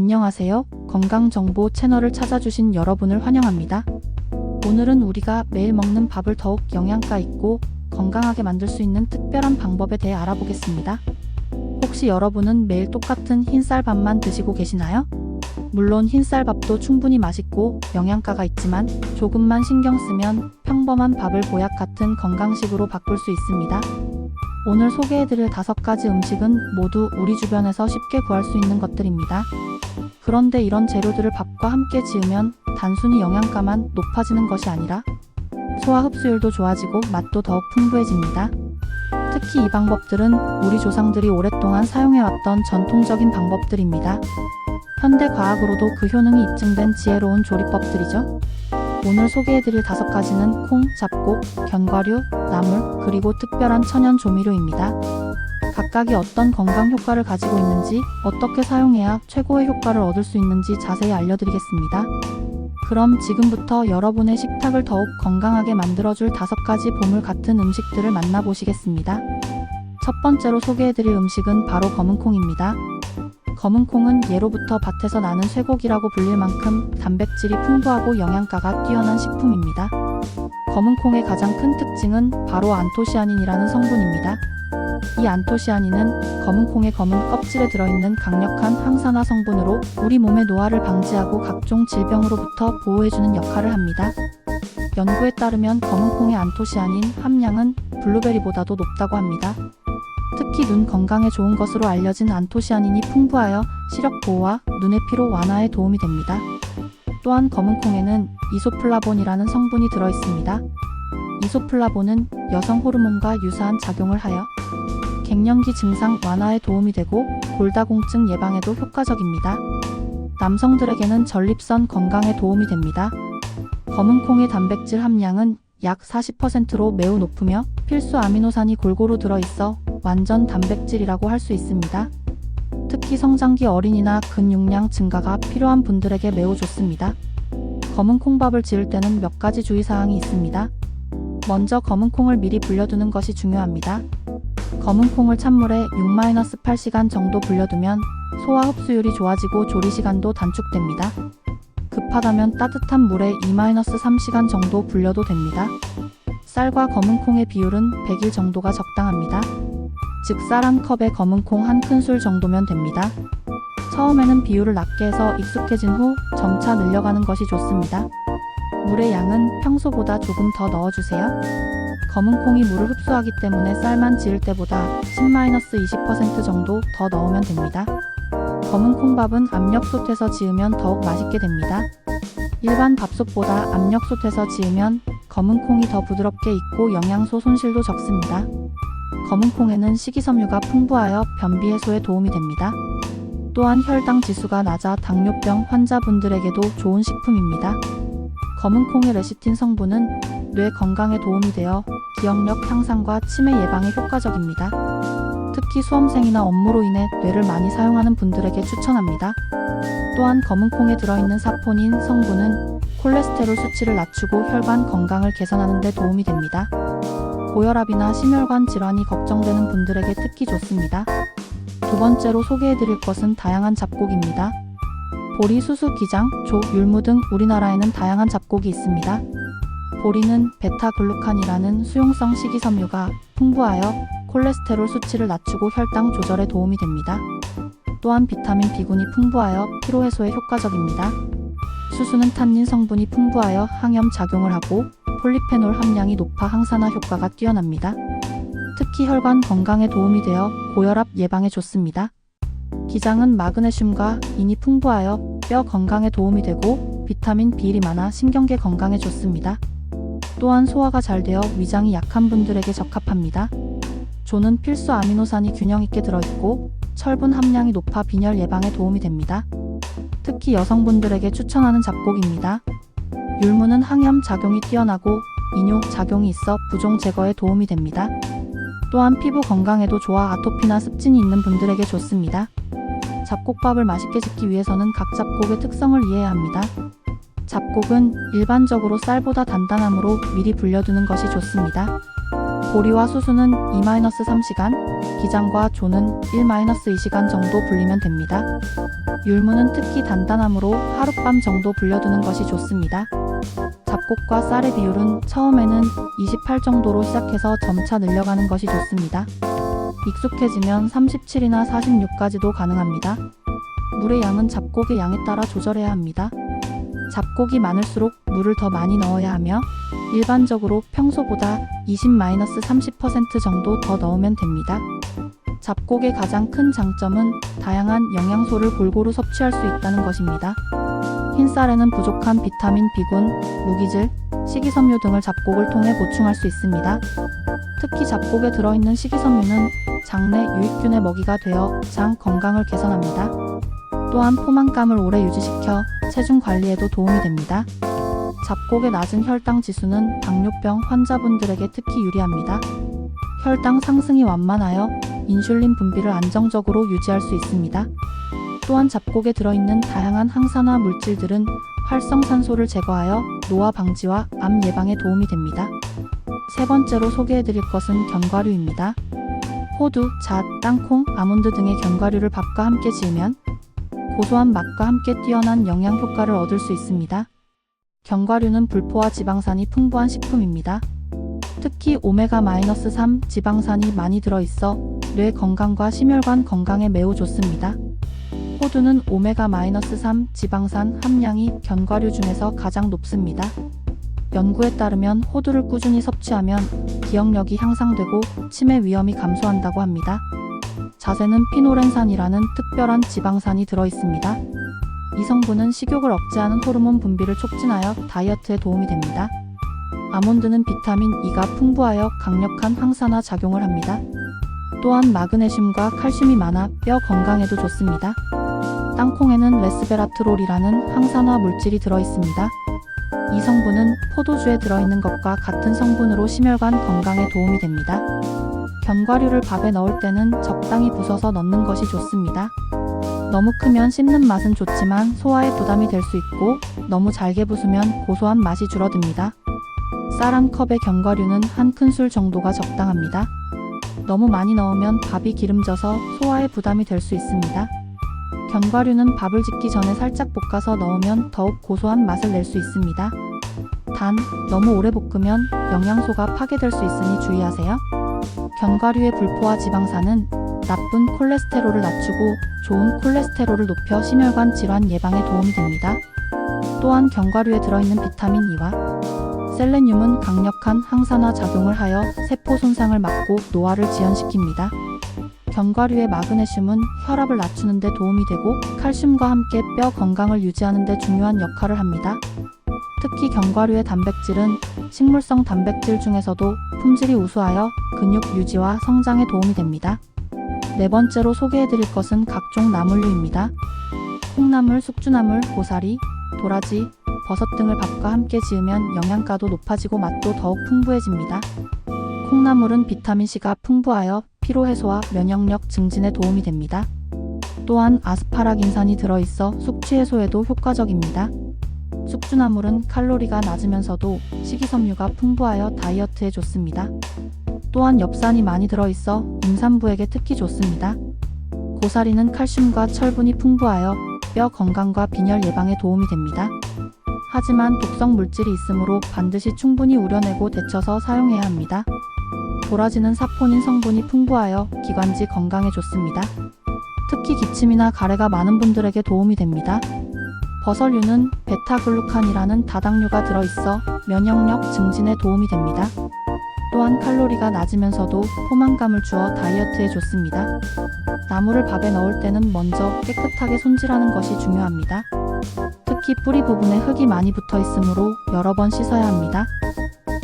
안녕하세요. 건강정보 채널을 찾아주신 여러분을 환영합니다. 오늘은 우리가 매일 먹는 밥을 더욱 영양가 있고 건강하게 만들 수 있는 특별한 방법에 대해 알아보겠습니다. 혹시 여러분은 매일 똑같은 흰쌀밥만 드시고 계시나요? 물론 흰쌀밥도 충분히 맛있고 영양가가 있지만 조금만 신경 쓰면 평범한 밥을 보약 같은 건강식으로 바꿀 수 있습니다. 오늘 소개해드릴 5가지 음식은 모두 우리 주변에서 쉽게 구할 수 있는 것들입니다. 그런데 이런 재료들을 밥과 함께 지으면 단순히 영양가만 높아지는 것이 아니라 소화 흡수율도 좋아지고 맛도 더욱 풍부해집니다. 특히 이 방법들은 우리 조상들이 오랫동안 사용해왔던 전통적인 방법들입니다. 현대 과학으로도 그 효능이 입증된 지혜로운 조리법들이죠. 오늘 소개해드릴 5가지는 콩, 잡곡, 견과류, 나물, 그리고 특별한 천연 조미료입니다. 각각이 어떤 건강 효과를 가지고 있는지, 어떻게 사용해야 최고의 효과를 얻을 수 있는지 자세히 알려드리겠습니다. 그럼 지금부터 여러분의 식탁을 더욱 건강하게 만들어줄 5가지 보물 같은 음식들을 만나보시겠습니다. 첫 번째로 소개해드릴 음식은 바로 검은콩입니다. 검은콩은 예로부터 밭에서 나는 쇠고기라고 불릴 만큼 단백질이 풍부하고 영양가가 뛰어난 식품입니다. 검은콩의 가장 큰 특징은 바로 안토시아닌이라는 성분입니다. 이 안토시아닌은 검은콩의 검은 껍질에 들어있는 강력한 항산화 성분으로 우리 몸의 노화를 방지하고 각종 질병으로부터 보호해주는 역할을 합니다. 연구에 따르면 검은콩의 안토시아닌 함량은 블루베리보다도 높다고 합니다. 특히 눈 건강에 좋은 것으로 알려진 안토시아닌이 풍부하여 시력 보호와 눈의 피로 완화에 도움이 됩니다. 또한 검은콩에는 이소플라본이라는 성분이 들어있습니다. 이소플라본은 여성 호르몬과 유사한 작용을 하여 갱년기 증상 완화에 도움이 되고 골다공증 예방에도 효과적입니다. 남성들에게는 전립선 건강에 도움이 됩니다. 검은콩의 단백질 함량은 약 40%로 매우 높으며 필수 아미노산이 골고루 들어있어 완전 단백질이라고 할 수 있습니다. 특히 성장기 어린이나 근육량 증가가 필요한 분들에게 매우 좋습니다. 검은 콩밥을 지을 때는 몇 가지 주의사항이 있습니다. 먼저 검은 콩을 미리 불려두는 것이 중요합니다. 검은 콩을 찬물에 6-8시간 정도 불려두면 소화 흡수율이 좋아지고 조리 시간도 단축됩니다. 급하다면 따뜻한 물에 2-3시간 정도 불려도 됩니다. 쌀과 검은 콩의 비율은 100일 정도가 적당합니다. 즉 쌀 한 컵에 검은 콩 한 큰술 정도면 됩니다. 처음에는 비율을 낮게 해서 익숙해진 후 점차 늘려가는 것이 좋습니다. 물의 양은 평소보다 조금 더 넣어주세요. 검은 콩이 물을 흡수하기 때문에 쌀만 지을 때보다 10-20% 정도 더 넣으면 됩니다. 검은 콩밥은 압력솥에서 지으면 더욱 맛있게 됩니다. 일반 밥솥보다 압력솥에서 지으면 검은 콩이 더 부드럽게 익고 영양소 손실도 적습니다. 검은 콩에는 식이섬유가 풍부하여 변비 해소에 도움이 됩니다. 또한 혈당 지수가 낮아 당뇨병 환자분들에게도 좋은 식품입니다. 검은 콩의 레시틴 성분은 뇌 건강에 도움이 되어 기억력 향상과 치매 예방에 효과적입니다. 특히 수험생이나 업무로 인해 뇌를 많이 사용하는 분들에게 추천합니다. 또한 검은 콩에 들어있는 사포닌 성분은 콜레스테롤 수치를 낮추고 혈관 건강을 개선하는 데 도움이 됩니다. 고혈압이나 심혈관 질환이 걱정되는 분들에게 특히 좋습니다. 두 번째로 소개해드릴 것은 다양한 잡곡입니다. 보리, 수수, 기장, 조, 율무 등 우리나라에는 다양한 잡곡이 있습니다. 보리는 베타글루칸이라는 수용성 식이섬유가 풍부하여 콜레스테롤 수치를 낮추고 혈당 조절에 도움이 됩니다. 또한 비타민 B군이 풍부하여 피로 해소에 효과적입니다. 수수는 탄닌 성분이 풍부하여 항염 작용을 하고 폴리페놀 함량이 높아 항산화 효과가 뛰어납니다. 특히 혈관 건강에 도움이 되어 고혈압 예방에 좋습니다. 기장은 마그네슘과 인이 풍부하여 뼈 건강에 도움이 되고 비타민 B일이 많아 신경계 건강에 좋습니다. 또한 소화가 잘 되어 위장이 약한 분들에게 적합합니다. 조는 필수 아미노산이 균형 있게 들어있고 철분 함량이 높아 빈혈 예방에 도움이 됩니다. 특히 여성분들에게 추천하는 잡곡입니다. 율무는 항염 작용이 뛰어나고 이뇨 작용이 있어 부종 제거에 도움이 됩니다. 또한 피부 건강에도 좋아 아토피나 습진이 있는 분들에게 좋습니다. 잡곡밥을 맛있게 짓기 위해서는 각 잡곡의 특성을 이해해야 합니다. 잡곡은 일반적으로 쌀보다 단단하므로 미리 불려두는 것이 좋습니다. 보리와 수수는 2-3시간, 기장과 조는 1-2시간 정도 불리면 됩니다. 율무는 특히 단단함으로 하룻밤 정도 불려두는 것이 좋습니다. 잡곡과 쌀의 비율은 처음에는 28 정도로 시작해서 점차 늘려가는 것이 좋습니다. 익숙해지면 37이나 46까지도 가능합니다. 물의 양은 잡곡의 양에 따라 조절해야 합니다. 잡곡이 많을수록 물을 더 많이 넣어야 하며 일반적으로 평소보다 20-30% 정도 더 넣으면 됩니다. 잡곡의 가장 큰 장점은 다양한 영양소를 골고루 섭취할 수 있다는 것입니다. 흰쌀에는 부족한 비타민 B군, 무기질, 식이섬유 등을 잡곡을 통해 보충할 수 있습니다. 특히 잡곡에 들어있는 식이섬유는 장내 유익균의 먹이가 되어 장 건강을 개선합니다. 또한 포만감을 오래 유지시켜 체중 관리에도 도움이 됩니다. 잡곡의 낮은 혈당 지수는 당뇨병 환자분들에게 특히 유리합니다. 혈당 상승이 완만하여 인슐린 분비를 안정적으로 유지할 수 있습니다. 또한 잡곡에 들어있는 다양한 항산화 물질들은 활성산소를 제거하여 노화 방지와 암 예방에 도움이 됩니다. 세 번째로 소개해드릴 것은 견과류입니다. 호두, 잣, 땅콩, 아몬드 등의 견과류를 밥과 함께 지으면 고소한 맛과 함께 뛰어난 영양 효과를 얻을 수 있습니다. 견과류는 불포화 지방산이 풍부한 식품입니다. 특히 오메가-3 지방산이 많이 들어있어 뇌 건강과 심혈관 건강에 매우 좋습니다. 호두는 오메가-3 지방산 함량이 견과류 중에서 가장 높습니다. 연구에 따르면 호두를 꾸준히 섭취하면 기억력이 향상되고 치매 위험이 감소한다고 합니다. 잣에는 피노렌산이라는 특별한 지방산이 들어있습니다. 이 성분은 식욕을 억제하는 호르몬 분비를 촉진하여 다이어트에 도움이 됩니다. 아몬드는 비타민 E가 풍부하여 강력한 항산화 작용을 합니다. 또한 마그네슘과 칼슘이 많아 뼈 건강에도 좋습니다. 땅콩에는 레스베라트롤이라는 항산화 물질이 들어있습니다. 이 성분은 포도주에 들어있는 것과 같은 성분으로 심혈관 건강에 도움이 됩니다. 견과류를 밥에 넣을 때는 적당히 부숴서 넣는 것이 좋습니다. 너무 크면 씹는 맛은 좋지만 소화에 부담이 될 수 있고 너무 잘게 부수면 고소한 맛이 줄어듭니다. 쌀 한 컵의 견과류는 한 큰술 정도가 적당합니다. 너무 많이 넣으면 밥이 기름져서 소화에 부담이 될 수 있습니다. 견과류는 밥을 짓기 전에 살짝 볶아서 넣으면 더욱 고소한 맛을 낼 수 있습니다. 단, 너무 오래 볶으면 영양소가 파괴될 수 있으니 주의하세요. 견과류의 불포화 지방산은 나쁜 콜레스테롤을 낮추고 좋은 콜레스테롤을 높여 심혈관 질환 예방에 도움이 됩니다. 또한 견과류에 들어있는 비타민 E와 셀레늄은 강력한 항산화 작용을 하여 세포 손상을 막고 노화를 지연시킵니다. 견과류의 마그네슘은 혈압을 낮추는 데 도움이 되고 칼슘과 함께 뼈 건강을 유지하는 데 중요한 역할을 합니다. 특히 견과류의 단백질은 식물성 단백질 중에서도 품질이 우수하여 근육 유지와 성장에 도움이 됩니다. 네 번째로 소개해드릴 것은 각종 나물류입니다. 콩나물, 숙주나물, 고사리, 도라지, 버섯 등을 밥과 함께 지으면 영양가도 높아지고 맛도 더욱 풍부해집니다. 콩나물은 비타민C가 풍부하여 피로 해소와 면역력 증진에 도움이 됩니다. 또한 아스파라긴산이 들어있어 숙취 해소에도 효과적입니다. 숙주나물은 칼로리가 낮으면서도 식이섬유가 풍부하여 다이어트에 좋습니다. 또한 엽산이 많이 들어있어 임산부에게 특히 좋습니다. 고사리는 칼슘과 철분이 풍부하여 뼈 건강과 빈혈 예방에 도움이 됩니다. 하지만 독성 물질이 있으므로 반드시 충분히 우려내고 데쳐서 사용해야 합니다. 도라지는 사포닌 성분이 풍부하여 기관지 건강에 좋습니다. 특히 기침이나 가래가 많은 분들에게 도움이 됩니다. 버섯류는 베타글루칸이라는 다당류가 들어있어 면역력 증진에 도움이 됩니다. 또한 칼로리가 낮으면서도 포만감을 주어 다이어트에 좋습니다. 나물을 밥에 넣을 때는 먼저 깨끗하게 손질하는 것이 중요합니다. 특히 뿌리 부분에 흙이 많이 붙어 있으므로 여러 번 씻어야 합니다.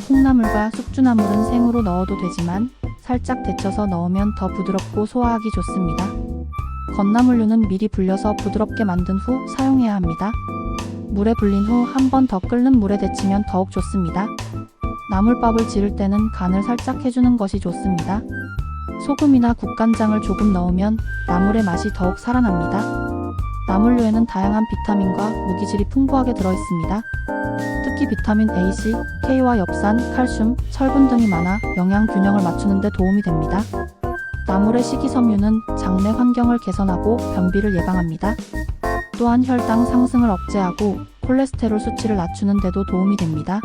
콩나물과 숙주나물은 생으로 넣어도 되지만 살짝 데쳐서 넣으면 더 부드럽고 소화하기 좋습니다. 건나물류는 미리 불려서 부드럽게 만든 후 사용해야 합니다. 물에 불린 후 한 번 더 끓는 물에 데치면 더욱 좋습니다. 나물밥을 지을 때는 간을 살짝 해주는 것이 좋습니다. 소금이나 국간장을 조금 넣으면 나물의 맛이 더욱 살아납니다. 나물류에는 다양한 비타민과 무기질이 풍부하게 들어있습니다. 특히 비타민 A, C, K와 엽산, 칼슘, 철분 등이 많아 영양 균형을 맞추는 데 도움이 됩니다. 나물의 식이섬유는 장내 환경을 개선하고 변비를 예방합니다. 또한 혈당 상승을 억제하고 콜레스테롤 수치를 낮추는 데도 도움이 됩니다.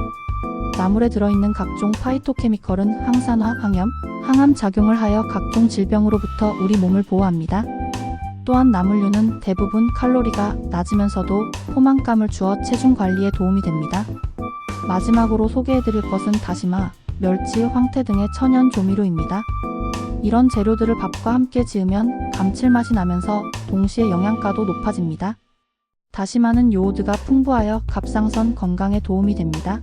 나물에 들어있는 각종 파이토케미컬은 항산화, 항염, 항암 작용을 하여 각종 질병으로부터 우리 몸을 보호합니다. 또한 나물류는 대부분 칼로리가 낮으면서도 포만감을 주어 체중 관리에 도움이 됩니다. 마지막으로 소개해드릴 것은 다시마, 멸치, 황태 등의 천연 조미료입니다. 이런 재료들을 밥과 함께 지으면 감칠맛이 나면서 동시에 영양가도 높아집니다. 다시마는 요오드가 풍부하여 갑상선 건강에 도움이 됩니다.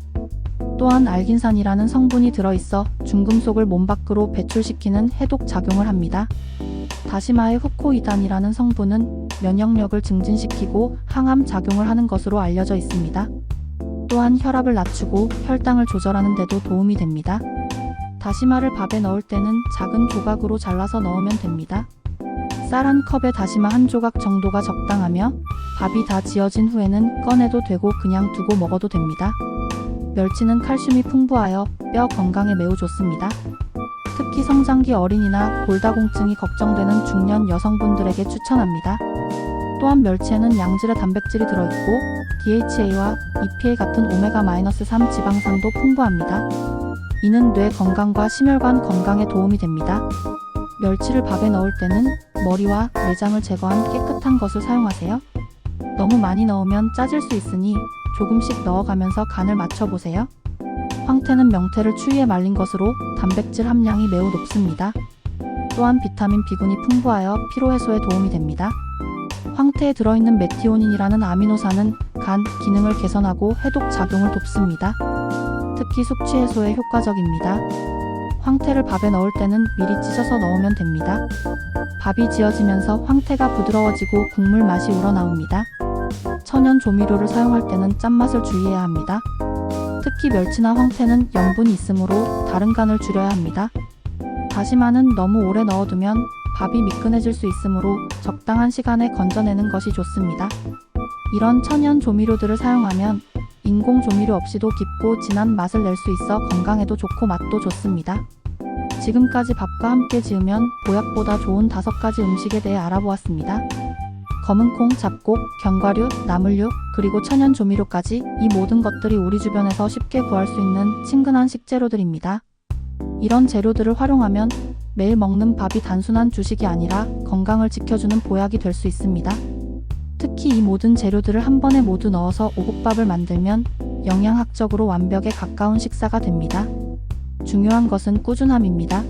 또한 알긴산이라는 성분이 들어있어 중금속을 몸 밖으로 배출시키는 해독 작용을 합니다. 다시마의 후코이단이라는 성분은 면역력을 증진시키고 항암 작용을 하는 것으로 알려져 있습니다. 또한 혈압을 낮추고 혈당을 조절하는 데도 도움이 됩니다. 다시마를 밥에 넣을 때는 작은 조각으로 잘라서 넣으면 됩니다. 쌀 한 컵에 다시마 한 조각 정도가 적당하며 밥이 다 지어진 후에는 꺼내도 되고 그냥 두고 먹어도 됩니다. 멸치는 칼슘이 풍부하여 뼈 건강에 매우 좋습니다. 특히 성장기 어린이나 골다공증이 걱정되는 중년 여성분들에게 추천합니다. 또한 멸치에는 양질의 단백질이 들어있고 DHA와 EPA 같은 오메가-3 지방산도 풍부합니다. 이는 뇌 건강과 심혈관 건강에 도움이 됩니다. 멸치를 밥에 넣을 때는 머리와 내장을 제거한 깨끗한 것을 사용하세요. 너무 많이 넣으면 짜질 수 있으니 조금씩 넣어가면서 간을 맞춰보세요. 황태는 명태를 추위에 말린 것으로 단백질 함량이 매우 높습니다. 또한 비타민 B군이 풍부하여 피로 해소에 도움이 됩니다. 황태에 들어있는 메티오닌이라는 아미노산은 간 기능을 개선하고 해독 작용을 돕습니다. 특히 숙취 해소에 효과적입니다. 황태를 밥에 넣을 때는 미리 찢어서 넣으면 됩니다. 밥이 지어지면서 황태가 부드러워지고 국물 맛이 우러나옵니다. 천연 조미료를 사용할 때는 짠맛을 주의해야 합니다. 특히 멸치나 황태는 염분이 있으므로 다른 간을 줄여야 합니다. 다시마는 너무 오래 넣어두면 밥이 미끈해질 수 있으므로 적당한 시간에 건져내는 것이 좋습니다. 이런 천연 조미료들을 사용하면 인공 조미료 없이도 깊고 진한 맛을 낼 수 있어 건강에도 좋고 맛도 좋습니다. 지금까지 밥과 함께 지으면 보약보다 좋은 5가지 음식에 대해 알아보았습니다. 검은콩, 잡곡, 견과류, 나물류, 그리고 천연 조미료까지 이 모든 것들이 우리 주변에서 쉽게 구할 수 있는 친근한 식재료들입니다. 이런 재료들을 활용하면 매일 먹는 밥이 단순한 주식이 아니라 건강을 지켜주는 보약이 될 수 있습니다. 특히 이 모든 재료들을 한 번에 모두 넣어서 오곡밥을 만들면 영양학적으로 완벽에 가까운 식사가 됩니다. 중요한 것은 꾸준함입니다.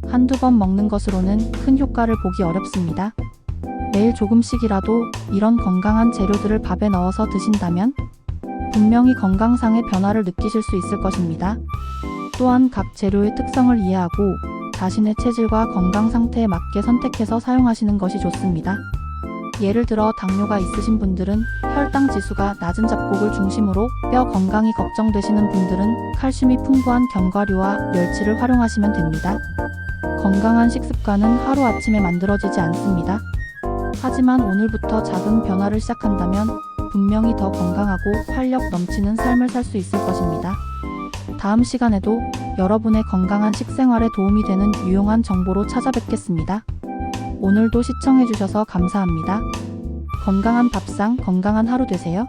한두 번 먹는 것으로는 큰 효과를 보기 어렵습니다. 매일 조금씩이라도 이런 건강한 재료들을 밥에 넣어서 드신다면 분명히 건강상의 변화를 느끼실 수 있을 것입니다. 또한 각 재료의 특성을 이해하고 자신의 체질과 건강 상태에 맞게 선택해서 사용하시는 것이 좋습니다. 예를 들어 당뇨가 있으신 분들은 혈당 지수가 낮은 잡곡을 중심으로 뼈 건강이 걱정되시는 분들은 칼슘이 풍부한 견과류와 멸치를 활용하시면 됩니다. 건강한 식습관은 하루아침에 만들어지지 않습니다. 하지만 오늘부터 작은 변화를 시작한다면 분명히 더 건강하고 활력 넘치는 삶을 살 수 있을 것입니다. 다음 시간에도 여러분의 건강한 식생활에 도움이 되는 유용한 정보로 찾아뵙겠습니다. 오늘도 시청해주셔서 감사합니다. 건강한 밥상, 건강한 하루 되세요.